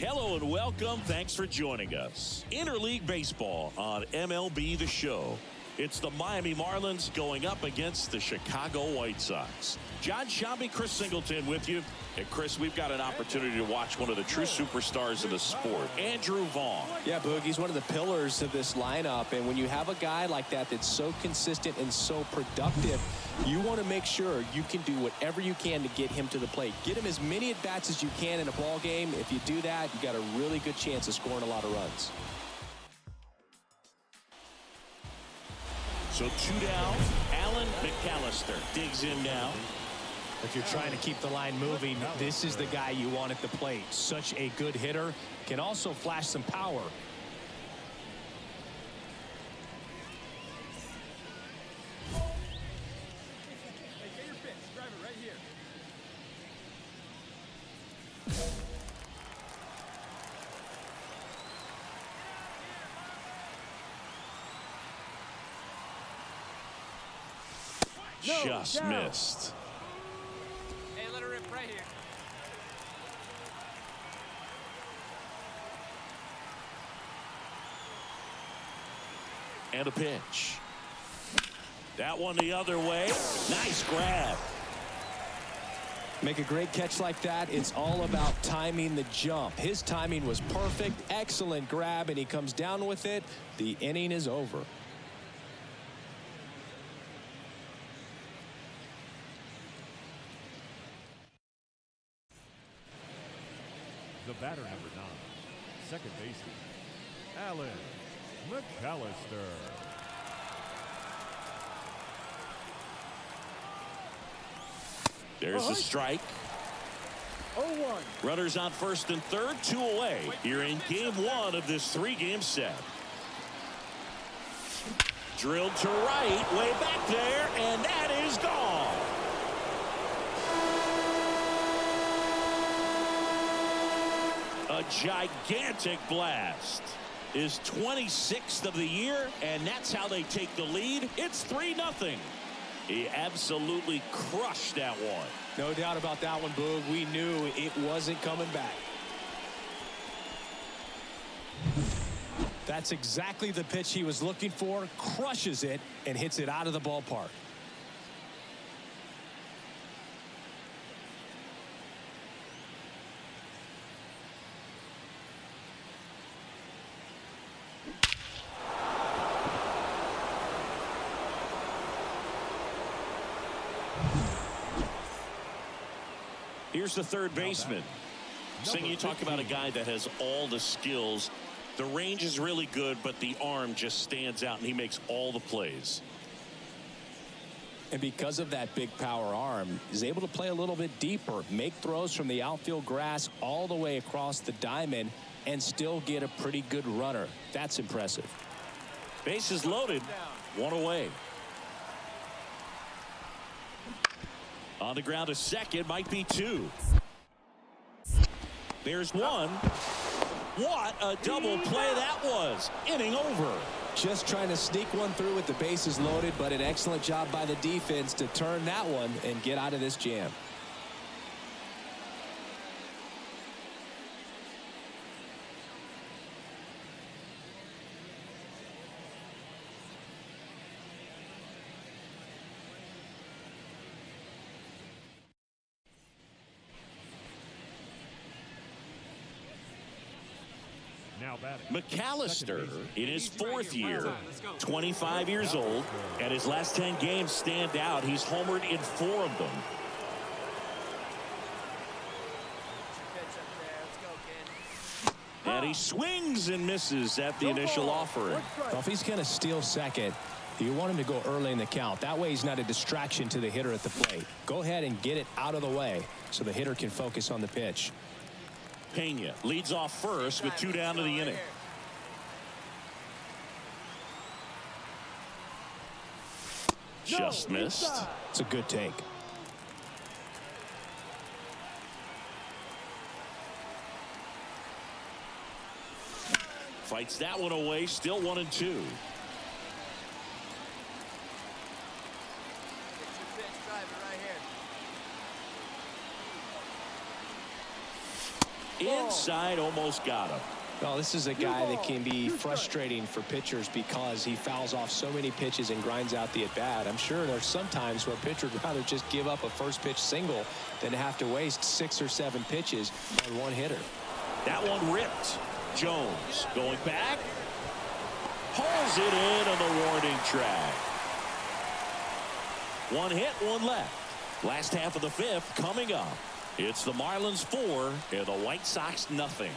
Hello and welcome. Thanks for joining us. Interleague Baseball on MLB The Show. It's the Miami Marlins going up against the Chicago White Sox. John Shambi, Chris Singleton with you. And Chris, we've got an opportunity to watch one of the true superstars of the sport, Andrew Vaughn. Yeah, Boog, he's one of the pillars of this lineup. And when you have a guy like that that's so consistent and so productive, you want to make sure you can do whatever you can to get him to the plate. Get him as many at-bats as you can in a ball game. If you do that, you got a really good chance of scoring a lot of runs. So 2 down. Alan McAllister digs in now. If you're trying to keep the line moving, this is the guy you want at the plate. Such a good hitter. Can also flash some power. Just missed. Hey, let her rip right here. And a pitch. That one the other way. Nice grab. Make a great catch like that. It's all about timing the jump. His timing was perfect. Excellent grab, and he comes down with it. The inning is over. The batter, number 9, second baseman, Alan McAllister. There's a strike. 0-1. Runners on first and third, 2 away. Here in game 1 of this 3-game set. Drilled to right, way back there, and that is gone. A gigantic blast. Is 26th of the year, and that's how they take the lead. It's 3-0. He absolutely crushed that one. No doubt about that one, Boog. We knew it wasn't coming back. That's exactly the pitch he was looking for. Crushes it and hits it out of the ballpark. Here's the third baseman. Sing, you talk about a guy that has all the skills. The range is really good, but the arm just stands out, and he makes all the plays. And because of that big power arm, he's able to play a little bit deeper, make throws from the outfield grass all the way across the diamond, and still get a pretty good runner. That's impressive. Bases loaded, 1 away. On the ground to second, might be 2. There's 1. What a double play that was. Inning over. Just trying to sneak one through with the bases loaded, but an excellent job by the defense to turn that one and get out of this jam. McAllister in his 4th year, 25 years old, and his last 10 games stand out. He's homered in 4 of them. And he swings and misses at the initial offering. Well, if he's going to steal second, you want him to go early in the count. That way he's not a distraction to the hitter at the plate. Go ahead and get it out of the way so the hitter can focus on the pitch. Pena leads off first with 2 down to the inning. Just missed. It's a good take. Fights that one away, still 1-2. Inside, almost got him. Well, this is a guy that can be frustrating for pitchers because he fouls off so many pitches and grinds out the at-bat. I'm sure there's some times where a pitcher would rather just give up a first pitch single than have to waste 6 or 7 pitches on one hitter. That one ripped. Jones going back. Hauls it in on the warning track. One hit, one left. Last half of the 5th coming up. It's the Marlins 4 and the White Sox nothing.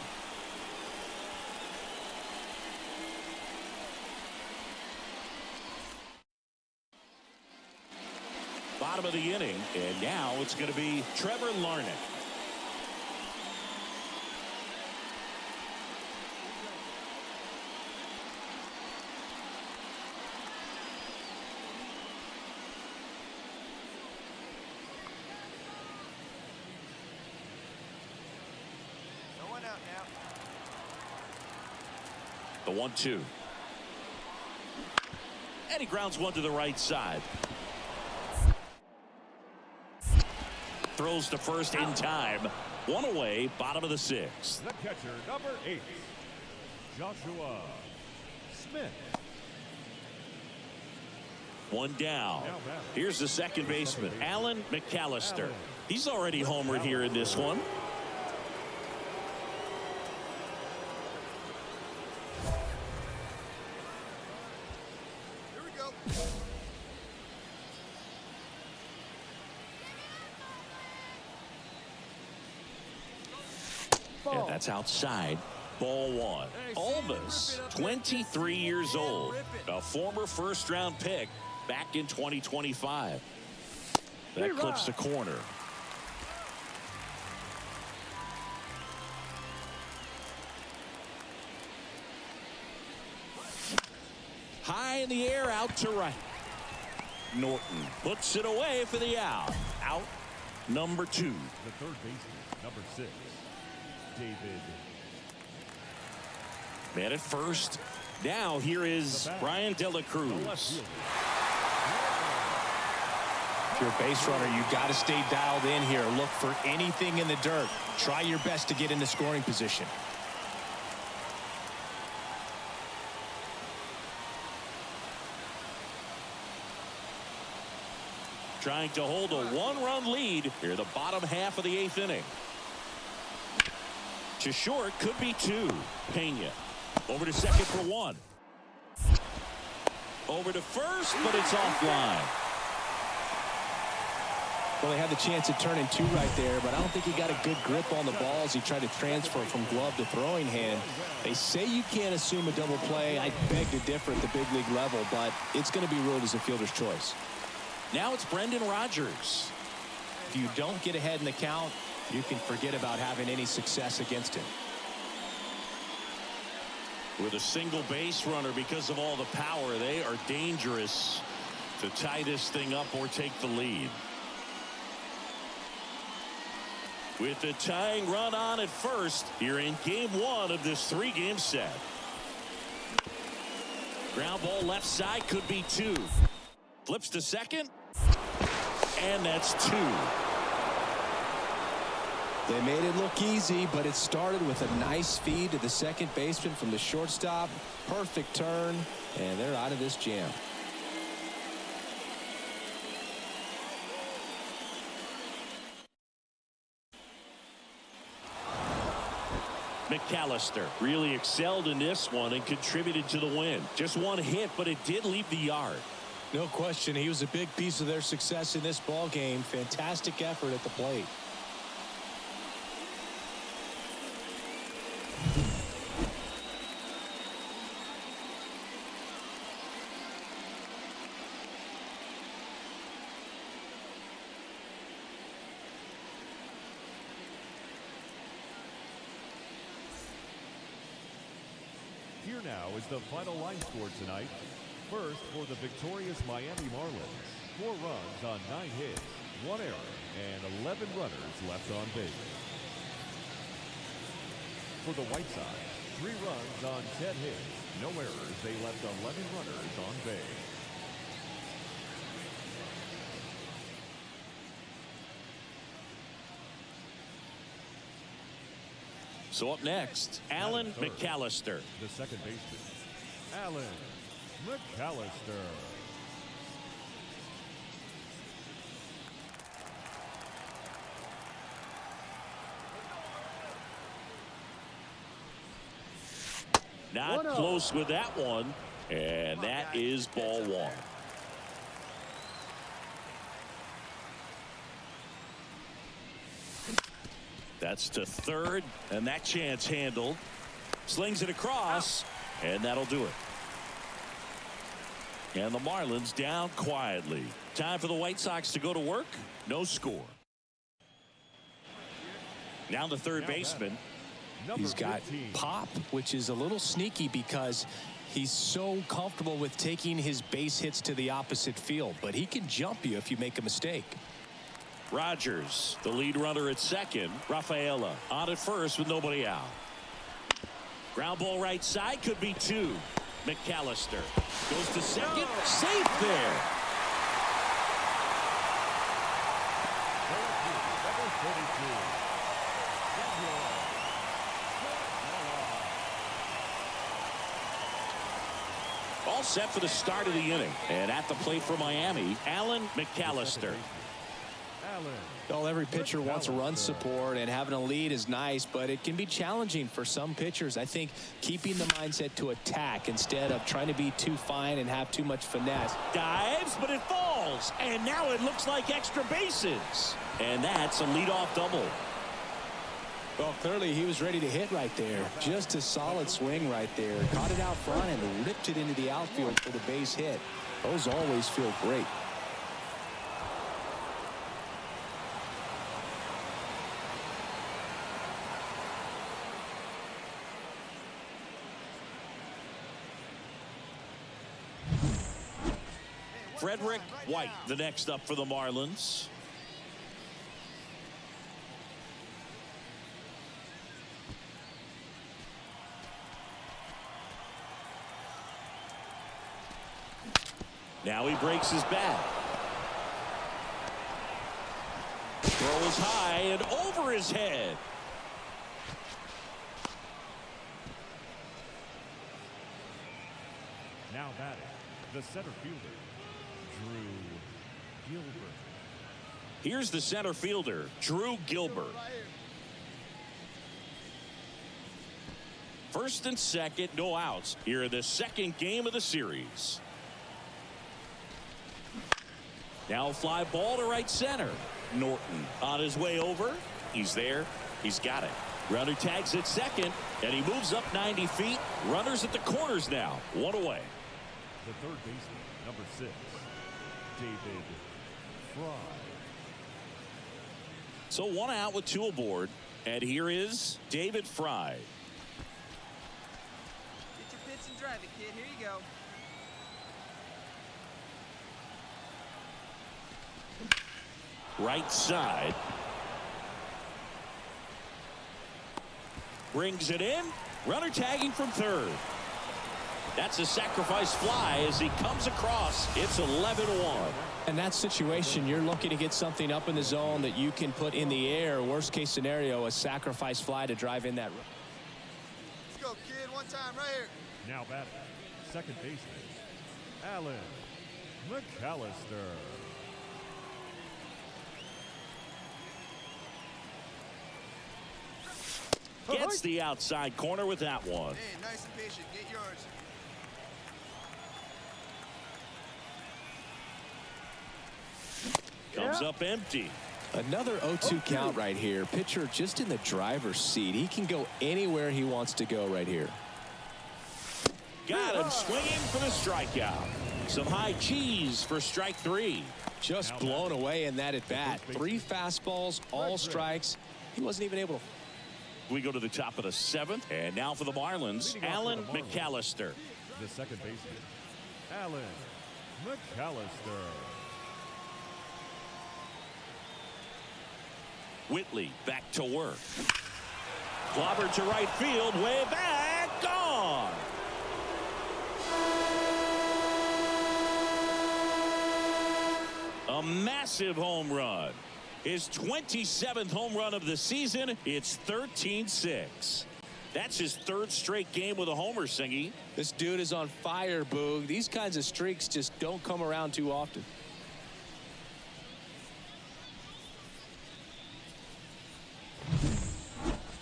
Bottom of the inning, and now it's going to be Trevor Larnach. No one out now. The 1-2. And he grounds one to the right side. Throws to first in time. One away, bottom of the 6th. The catcher, number 8, Joshua Smith. One down. Here's the second baseman, Alan McAllister. He's already homered here in this one. Here we go. And that's outside. Ball 1. Alvis, 23 years old, a former first-round pick back in 2025. That clips the corner. High in the air, out to right. Norton puts it away for the out. Out number 2. The third baseman, number 6, David. Man at first. Now here is Brian De La Cruz. If you're a base runner, you got to stay dialed in here. Look for anything in the dirt. Try your best to get into scoring position. Trying to hold a 1-run lead here, the bottom half of the 8th inning. To short, could be 2. Pena over to second for 1. Over to first, but it's offline. Well, they had the chance of turning 2 right there, but I don't think he got a good grip on the ball as he tried to transfer from glove to throwing hand. They say you can't assume a double play. I beg to differ at the big league level, but it's going to be ruled as a fielder's choice. Now it's Brendan Rodgers. If you don't get ahead in the count, you can forget about having any success against him. With a single base runner, because of all the power, they are dangerous to tie this thing up or take the lead. With the tying run on at first here in game 1 of this 3-game set. Ground ball left side, could be 2. Flips to second. And that's 2. They made it look easy, but it started with a nice feed to the second baseman from the shortstop. Perfect turn, and they're out of this jam. McAllister really excelled in this one and contributed to the win. Just one hit, but it did leave the yard. No question, he was a big piece of their success in this ball game. Fantastic effort at the plate. Here now is the final line score tonight. First, for the victorious Miami Marlins, 4 runs on 9 hits, 1 error, and 11 runners left on base. For the White Sox, 3 runs on 10 hits, no errors, they left 11 runners on base. So up next, Alan Third, McAllister. The second baseman, Alan McAllister. Not close with that one, and that is ball one. That's to third, and that chance handled. Slings it across, and that'll do it. And the Marlins down quietly. Time for the White Sox to go to work. No score. Now the third baseman. He's got pop, which is a little sneaky because he's so comfortable with taking his base hits to the opposite field, but he can jump you if you make a mistake. Rogers, the lead runner at second. Rafaela on at first with nobody out. Ground ball right side, could be two. McAllister goes to second, safe there. All set for the start of the inning. And at the plate for Miami, Alan McAllister. Well, every pitcher wants run support, and having a lead is nice, but it can be challenging for some pitchers. I think keeping the mindset to attack instead of trying to be too fine and have too much finesse. Dives, but it falls, and now it looks like extra bases. And that's a leadoff double. Well, clearly he was ready to hit right there. Just a solid swing right there. Caught it out front and ripped it into the outfield for the base hit. Those always feel great. Frederick White, the next up for the Marlins. Now he breaks his bat. Throws high and over his head. Now batting, the center fielder, Drew Gilbert. Here's the center fielder, Drew Gilbert. First and second, no outs here in the second game of the series. Now a fly ball to right center. Norton on his way over. He's there. He's got it. Runner tags at second, and he moves up 90 feet. Runners at the corners now. One away. The third baseman, number 6, David Fry. So one out with two aboard, and here is David Fry. Get your pitch and drive it, kid. Here you go. Right side. Brings it in. Runner tagging from third. That's a sacrifice fly as he comes across. It's 11-1. In that situation, you're looking to get something up in the zone that you can put in the air. Worst case scenario, a sacrifice fly to drive in that. Let's go, kid. One time right here. Now batting, second baseman, Alan McAllister. Gets the outside corner with that one. Hey, nice and patient. Get yours. Comes up empty. Another 0-2 count right here. Pitcher just in the driver's seat. He can go anywhere he wants to go right here. Got him swinging for the strikeout. Some high cheese for strike three. Just blown away in that at bat. 3 fastballs, all strikes. He wasn't even able to. We go to the top of the 7th, and now for the Marlins, Alan McAllister. The second baseman, Alan McAllister. Whitley back to work. Clobbered to right field, way back, gone. A massive home run. His 27th home run of the season. It's 13-6. That's his third straight game with a homer, Singy. This dude is on fire, Boog. These kinds of streaks just don't come around too often.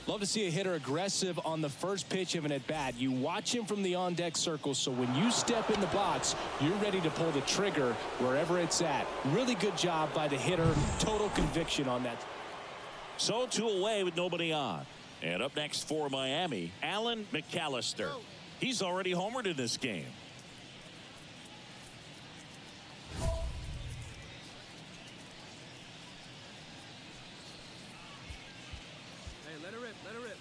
Love to see a hitter aggressive on the first pitch of an at-bat. You watch him from the on-deck circle, so when you step in the box, you're ready to pull the trigger wherever it's at. Really good job by the hitter. Total conviction on that. So 2 away with nobody on. And up next for Miami, Alan McAllister. He's already homered in this game. Hey, let her rip, let her rip.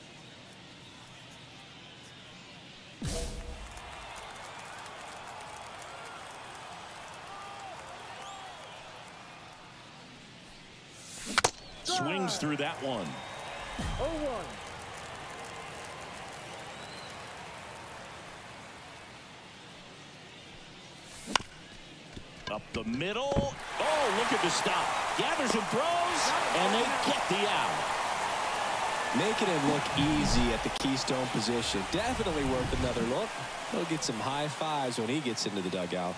Swings through that one. 0-1. Up the middle. Oh, look at the stop. Gathers and throws, and they get the out. Making it look easy at the keystone position. Definitely worth another look. He'll get some high fives when he gets into the dugout.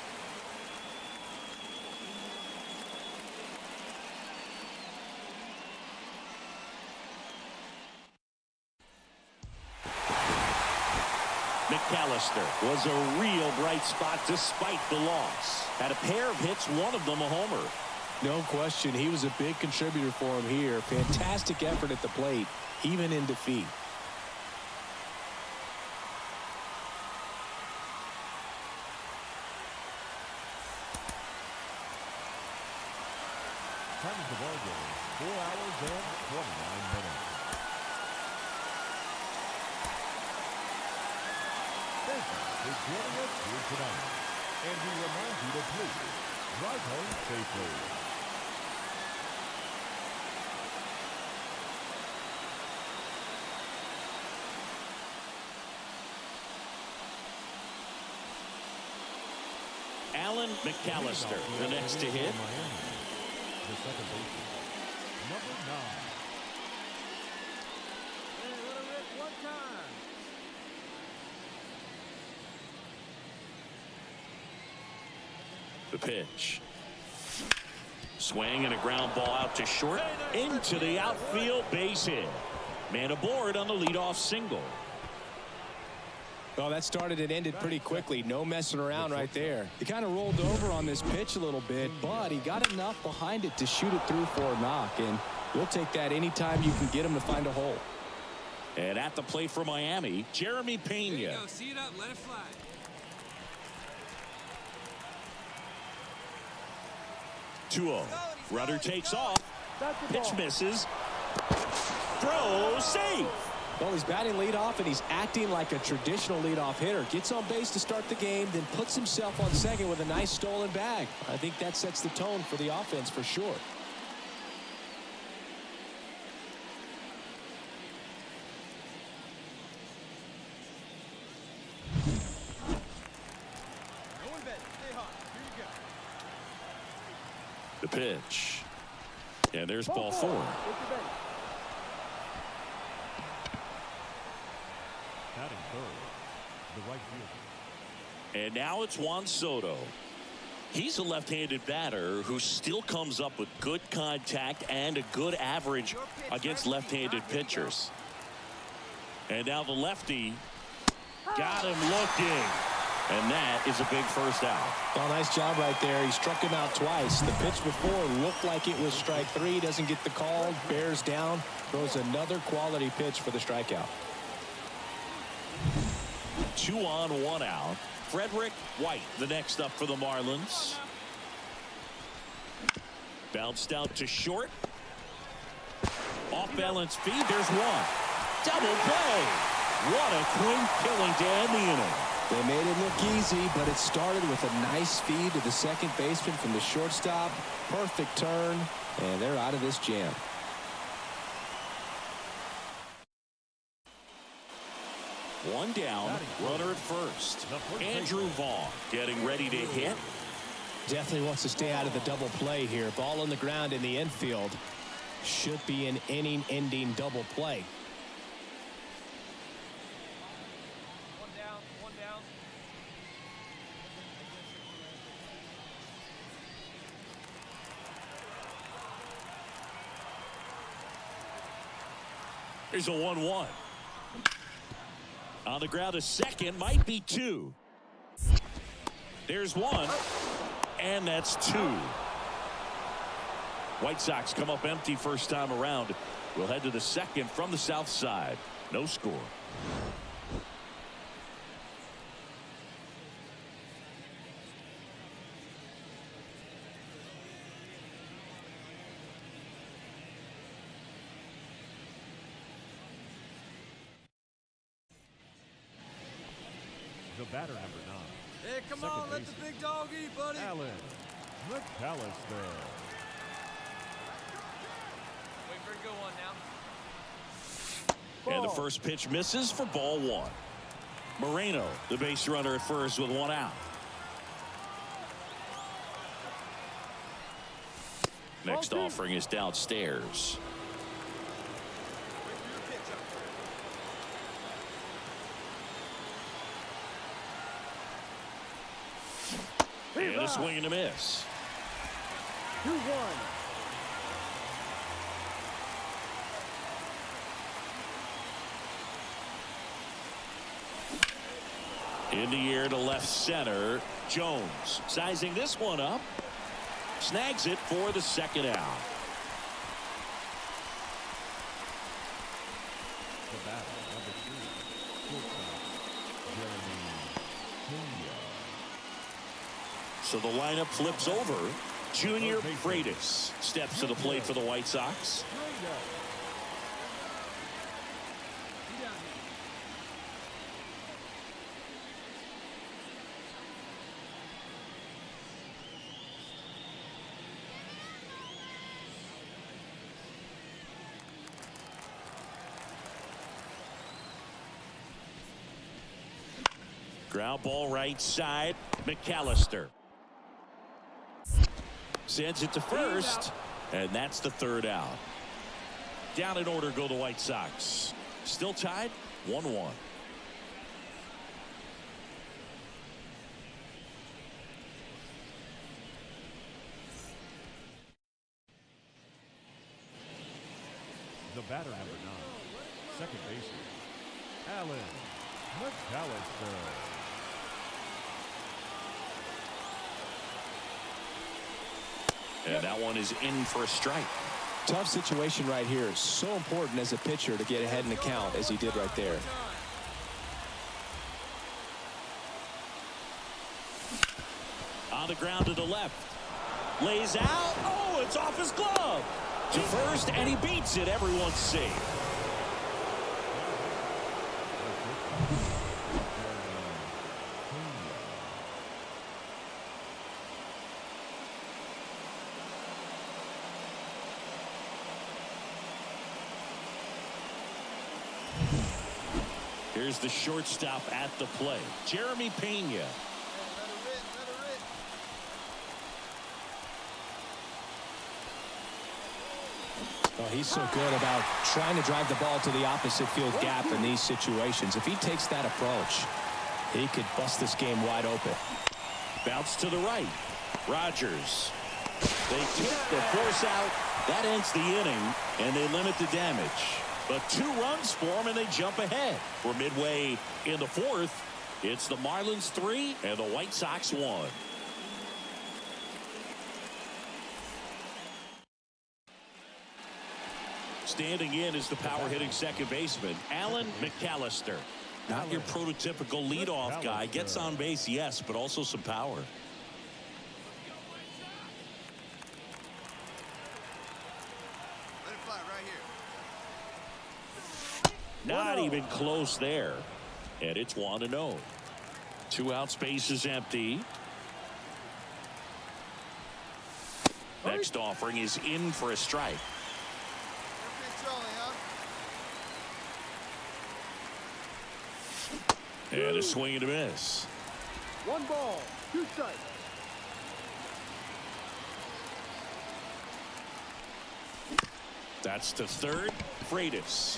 McAllister was a real bright spot despite the loss. Had a pair of hits, one of them a homer. No question, he was a big contributor for him here. Fantastic effort at the plate, even in defeat. Time of the ball game, 4 hours and 29 minutes. Thank you for joining us here tonight. And we remind you to please drive home safely. Alan McAllister, the next to hit. The second baseman, number 9. Hey, let her rip one time. The pitch. Swing and a ground ball out to short. Into the outfield, base hit. Man aboard on the leadoff single. Well, that started and ended pretty quickly. No messing around right there. He kind of rolled over on this pitch a little bit, but he got enough behind it to shoot it through for a knock, and you'll take that anytime you can get him to find a hole. And at the plate for Miami, Jeremy There you Pena. go, see it up, let it fly. 2-0. Runner takes off. That's the Pitch ball. misses. Throw safe. Well, he's batting leadoff, and he's acting like a traditional leadoff hitter. Gets on base to start the game, then puts himself on second with a nice stolen bag. I think that sets the tone for the offense for sure. No one bet, stay hot, here you go. The pitch. And there's ball 4. Get your base. Batting third, the right fielder. And now it's Juan Soto. He's a left-handed batter who still comes up with good contact and a good average against left-handed pitchers. And now the lefty got him looking. And that is a big first out. Well, nice job right there. He struck him out twice. The pitch before looked like it was strike 3. Doesn't get the call. Bears down. Throws another quality pitch for the strikeout. 2 on, 1 out. Frederick White, the next up for the Marlins. Bounced out to short. Off balance feed. There's one. Double play. What a clean killing to end the inning. They made it look easy, but it started with a nice feed to the second baseman from the shortstop. Perfect turn, and they're out of this jam. One down, runner at first. Andrew Vaughn getting ready to hit. Definitely wants to stay out of the double play here. Ball on the ground in the infield. Should be an inning-ending double play. There's a 1-1. On the ground, a second, might be two. There's one, and that's two. White Sox come up empty first time around. We'll head to the second from the south side. No score. The batter, number 9. Hey, come Second on, let the baseman. big dog eat, buddy. Alan McAllister. Wait for it to go on now. And the first pitch misses for ball 1. Moreno, the base runner at first with 1 out. Next offering is downstairs. And a swing and a miss. 2-1. In the air to left center. Jones sizing this one up. Snags it for the second out. The batter, number 3. Shortstop, Jeremy Pena. So the lineup flips over. Junior Freitas steps to the plate for the White Sox. Ground ball right side. McAllister sends it to first, and that's the third out. Down in order go the White Sox. Still tied 1-1. The batter, number 9. Second baseman, Alan McAllister. And that one is in for a strike. Tough situation right here. So important as a pitcher to get ahead in the count as he did right there. On the ground to the left. Lays out. Oh, it's off his glove. To first, and he beats it. Everyone's safe. Here's the shortstop at the plate, Jeremy Pena. Oh, he's so good about trying to drive the ball to the opposite field gap in these situations. If he takes that approach, he could bust this game wide open. Bounce to the right. Rogers. They kick the force out. That ends the inning, and they limit the damage. But 2 runs for them, and they jump ahead. We're midway in the fourth. It's the Marlins 3 and the White Sox 1. Standing in is the power-hitting second baseman, Alan McAllister. Not your prototypical leadoff guy. Gets on base, yes, but also some power. Let it fly right here. Not even close there. And it's 1-0. 2 out, space is empty. Next offering is in for a strike. And a swing and a miss. 1 ball, 2 strikes. That's to third. Freitas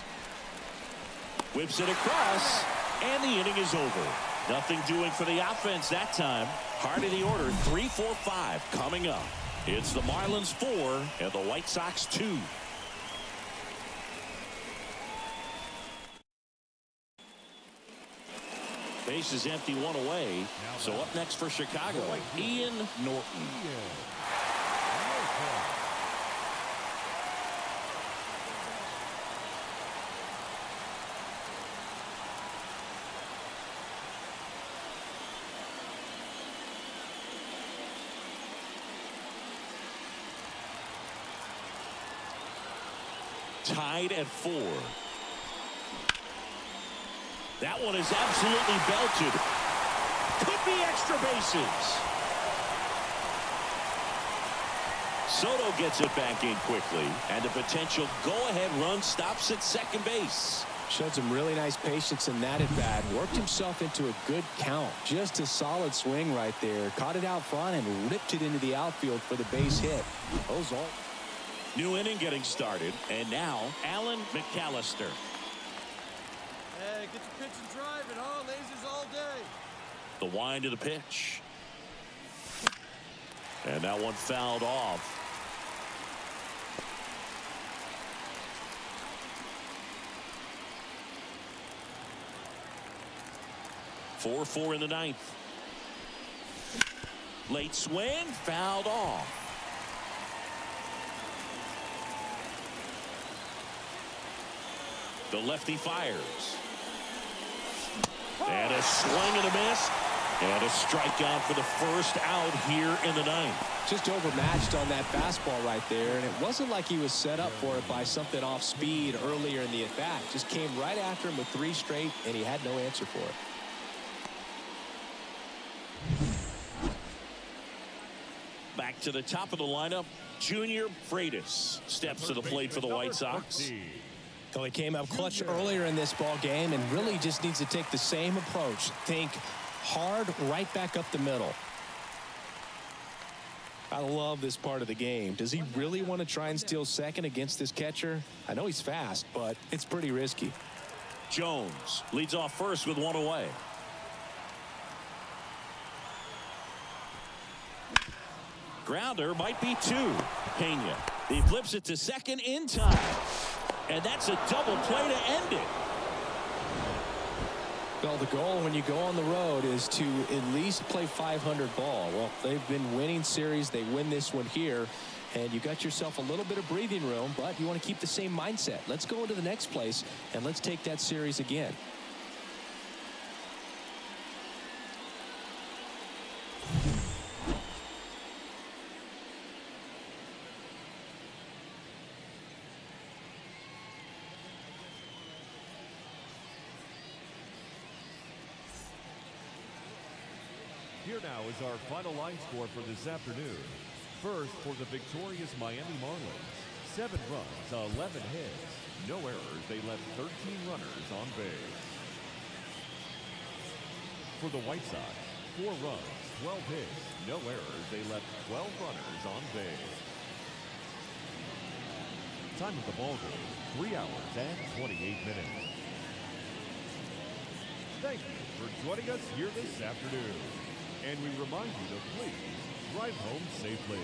whips it across, and the inning is over. Nothing doing for the offense that time. Heart of the order, 3-4-5 coming up. It's the Marlins 4 and the White Sox 2. Base is empty, one away. So up next for Chicago, Ian Norton. Tied at 4. That one is absolutely belted. Could be extra bases. Soto gets it back in quickly, and the potential go-ahead run stops at second base. Showed some really nice patience in that at bat. Worked himself into a good count. Just a solid swing right there. Caught it out front and ripped it into the outfield for the base hit. Those all. New inning getting started, and now Alan McAllister. Hey, get your pitch and drive it, huh? Lasers all day. The wind of the pitch. And that one fouled off. Four in the ninth. Late swing, fouled off. The lefty fires. And a swing and a miss. And a strikeout for the first out here in the ninth. Just overmatched on that fastball right there, and it wasn't like he was set up for it by something off speed earlier in the at-bat. Just came right after him with 3 straight, and he had no answer for it. Back to the top of the lineup, Junior Freitas steps to the plate for the White Sox. So he came up clutch earlier in this ball game and really just needs to take the same approach. Think hard right back up the middle. I love this part of the game. Does he really want to try and steal second against this catcher? I know he's fast, but it's pretty risky. Jones leads off first with 1 away. Grounder might be 2. Pena. He flips it to second in time. And that's a double play to end it. Well, the goal when you go on the road is to at least play 500 ball. Well, they've been winning series. They win this one here. And you got yourself a little bit of breathing room, but you want to keep the same mindset. Let's go into the next place, and let's take that series again. Here now is our final line score for this afternoon. First, for the victorious Miami Marlins, 7 runs, 11 hits, no errors. They left 13 runners on base. For the White Sox, 4 runs, 12 hits, no errors. They left 12 runners on base. Time of the ball game, 3 hours and 28 minutes. Thank you for joining us here this afternoon. And we remind you to please drive home safely.